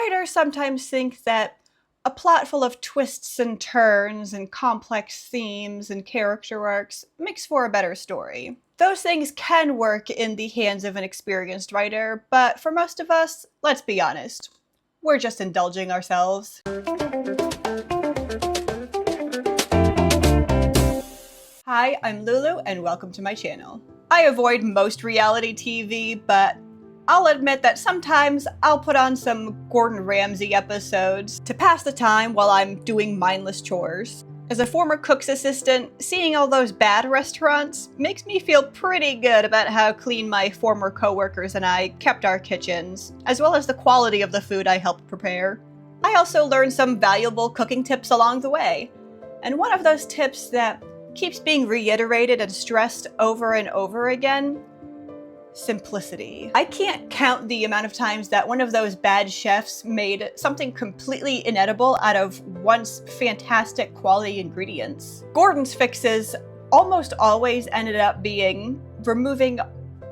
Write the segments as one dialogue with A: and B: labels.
A: Writers sometimes think that a plot full of twists and turns and complex themes and character arcs makes for a better story. Those things can work in the hands of an experienced writer, but for most of us, let's be honest, we're just indulging ourselves. Hi, I'm Lulu, and welcome to my channel. I avoid most reality TV, but I'll admit that sometimes I'll put on some Gordon Ramsay episodes to pass the time while I'm doing mindless chores. As a former cook's assistant, seeing all those bad restaurants makes me feel pretty good about how clean my former coworkers and I kept our kitchens, as well as the quality of the food I helped prepare. I also learned some valuable cooking tips along the way, and one of those tips that keeps being reiterated and stressed over and over again: simplicity. I can't count the amount of times that one of those bad chefs made something completely inedible out of once fantastic quality ingredients. Gordon's fixes almost always ended up being removing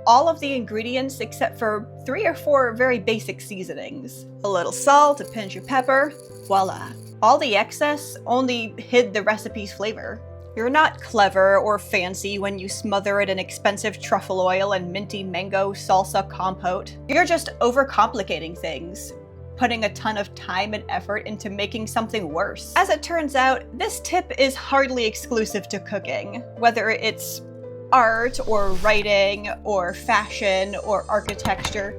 A: all of the ingredients except for 3 or 4 very basic seasonings. A little salt, a pinch of pepper, voila. All the excess only hid the recipe's flavor. You're not clever or fancy when you smother it in expensive truffle oil and minty mango salsa compote. You're just overcomplicating things, putting a ton of time and effort into making something worse. As it turns out, this tip is hardly exclusive to cooking. Whether it's art or writing or fashion or architecture,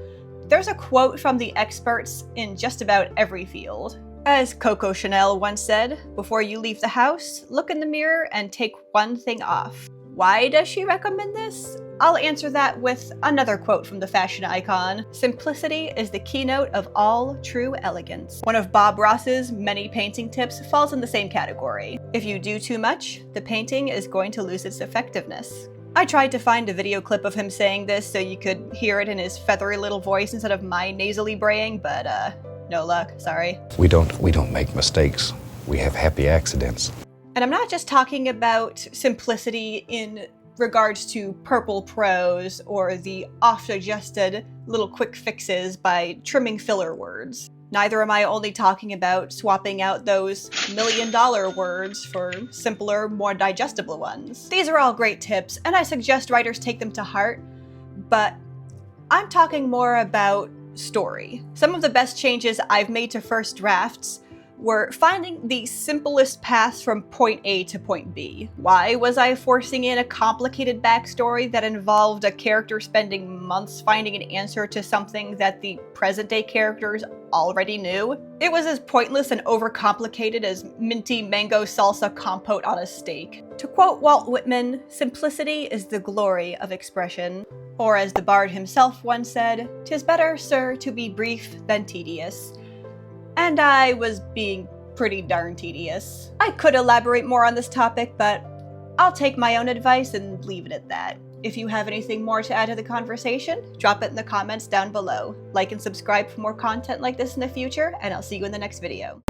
A: there's a quote from the experts in just about every field. As Coco Chanel once said, before you leave the house, look in the mirror and take one thing off. Why does she recommend this? I'll answer that with another quote from the fashion icon: simplicity is the keynote of all true elegance. One of Bob Ross's many painting tips falls in the same category. If you do too much, the painting is going to lose its effectiveness. I tried to find a video clip of him saying this so you could hear it in his feathery little voice instead of my nasally braying, but no luck, sorry.
B: We don't make mistakes. We have happy accidents.
A: And I'm not just talking about simplicity in regards to purple prose or the oft-adjusted little quick fixes by trimming filler words. Neither am I only talking about swapping out those million-dollar words for simpler, more digestible ones. These are all great tips, and I suggest writers take them to heart, but I'm talking more about story. Some of the best changes I've made to first drafts were finding the simplest path from point A to point B. Why was I forcing in a complicated backstory that involved a character spending months finding an answer to something that the present-day characters already knew? It was as pointless and overcomplicated as minty mango salsa compote on a steak. To quote Walt Whitman, simplicity is the glory of expression. Or as the bard himself once said, "'Tis better, sir, to be brief than tedious." And I was being pretty darn tedious. I could elaborate more on this topic, but I'll take my own advice and leave it at that. If you have anything more to add to the conversation, drop it in the comments down below. Like and subscribe for more content like this in the future, and I'll see you in the next video.